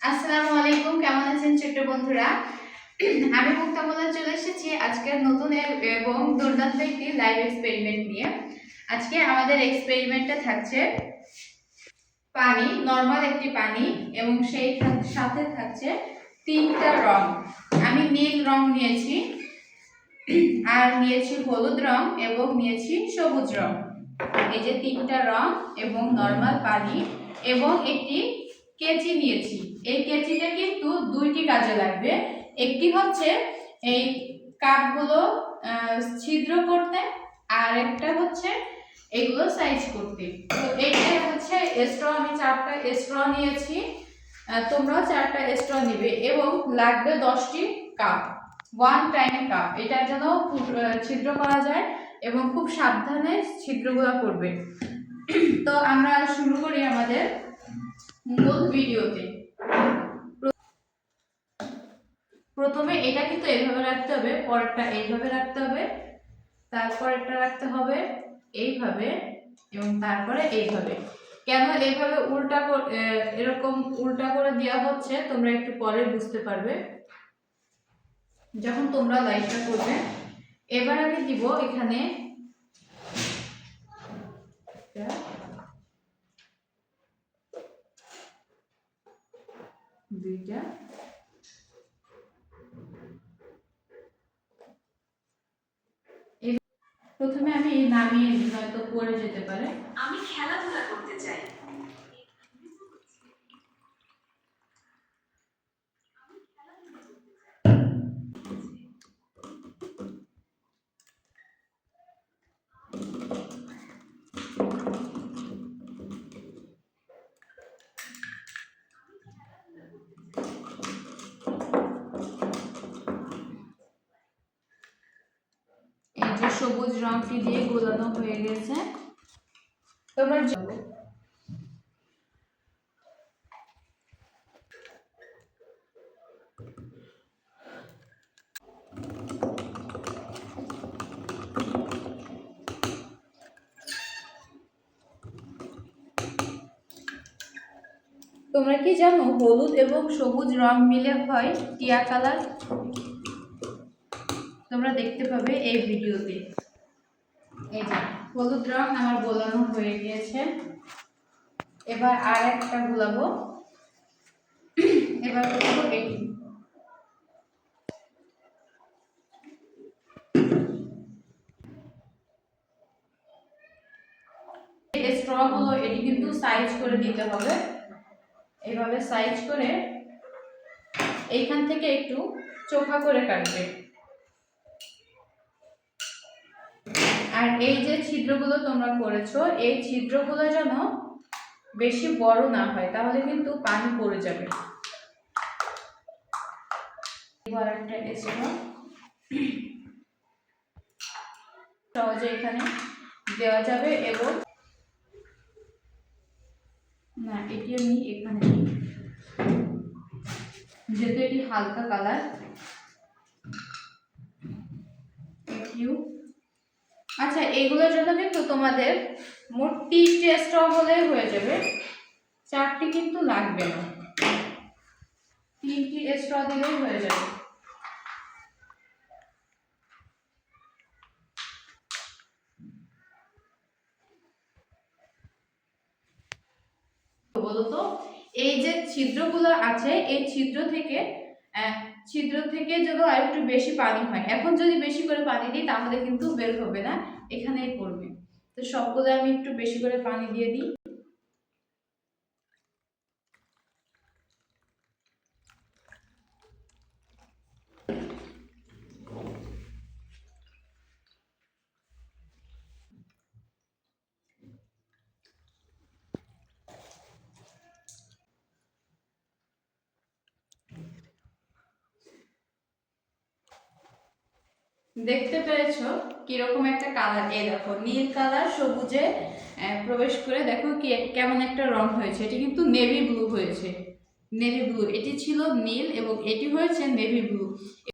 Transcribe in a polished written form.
আসসালামু আলাইকুম, কেমন আছেন ছোট্ট বন্ধুরা? আমি মুক্তা মোল্লা চলে এসেছি আজকের নতুন এবং দুর্দান্ত একটি লাইভ এক্সপেরিমেন্ট নিয়ে। আজকে আমাদের এক্সপেরিমেন্টটা থাকছে পানি, নর্মাল একটি পানি, এবং সেই সাথে থাকছে তিনটা রং। আমি নীল রং নিয়েছি, আর নিয়েছি হলুদ রং এবং নিয়েছি সবুজ রং। এই যে তিনটা রং এবং নর্মাল পানি এবং একটি কেচি নিয়েছি। এই কেচিটা কিন্তু দুইটি কাজে লাগবে। একটি হচ্ছে এই কাপগুলো ছিদ্র করতে, আর একটা হচ্ছে এগুলো সাইজ করতে। তো এইটা হচ্ছে স্ট্র, আমি 4টা স্ট্র নিয়েছি, তোমরাও 4টা স্ট্র নিবে, এবং লাগবে 10টি কাপ, 1 টাইম কাপ। এটার জন্য ছিদ্র করা যায় এবং খুব সাবধানে ছিদ্রগুলো করবে। তো আমরা শুরু করি আমাদের মূল ভিডিওতে। প্রথমে এটা কিন্তু এইভাবে রাখতে হবে, পরেরটা এইভাবে রাখতে হবে, তারপরেরটা রাখতে হবে এইভাবে, এবং তারপরে এইভাবে। কেন এইভাবে এরকম উল্টা করে দেওয়া হচ্ছে তোমরা একটু পরে বুঝতে পারবে যখন তোমরা লাইভটা করবে। এবার আমি দিব এখানে দুইটা, প্রথমে আমি নামিয়ে নিই, হয়তো পড়ে যেতে পারে। আমি খেলাধুলা করতে চাই। এই যে সবুজ রংটি দিয়ে গোলানো হয়ে গেছে। তোমরা তোমরা কি জানো হলুদ এবং সবুজ রং মিলে হয় টিয়া কালার? তোমরা দেখতে পাবে এই ভিডিওতে। এই যে হলুদ রং আমার গোলানো হয়ে গিয়েছে। এবার আর একটা গোলাবো। এবার গোলাবো এটি। এই স্ট্র গুলো এটি কিন্তু সাইজ করে দিতে হবে। এইভাবে সাইজ করে এইখান থেকে একটু চোখা করে কাটবে। আর এই যে ছিদ্রগুলো তোমরা করেছো, এই ছিদ্রগুলো যেন বেশি বড় না হয়, তাহলে কিন্তু পানি পড়ে যাবে। এবার একটা স্ট্র সহজে এখানে দেওয়া যাবে, এবং না এটিও নিই, এখানে নিই, যেহেতু এটি হালকা কালার। এটিও আচ্ছা, এগুলোর জন্য কিন্তু তোমাদের মোট 3টে স্ট্র হলেই হয়ে যাবে, 4টি কিন্তু লাগবে না, 3টি স্ট্র দিলেই হয়ে যাবে। বলতো এই যে ছিদ্রগুলো আছে, এই ছিদ্র থেকে যদি আরেকটু বেশি পানি হয়, এখন যদি বেশি করে পানি দিই তাহলে কিন্তু বের হবে না, এখানেই পড়বে। তো সবগুলো আমি একটু বেশি করে পানি দিয়ে দিই। দেখতে পেরেছো কিরকম একটা কালার? এই দেখো নীল কালার সবুজে প্রবেশ করে দেখো কি কেমন একটা রং হয়েছে। এটি কিন্তু নেভি ব্লু হয়েছে, নেভি ব্লু। এটি ছিল নীল এবং এটি হয়েছে নেভি ব্লু।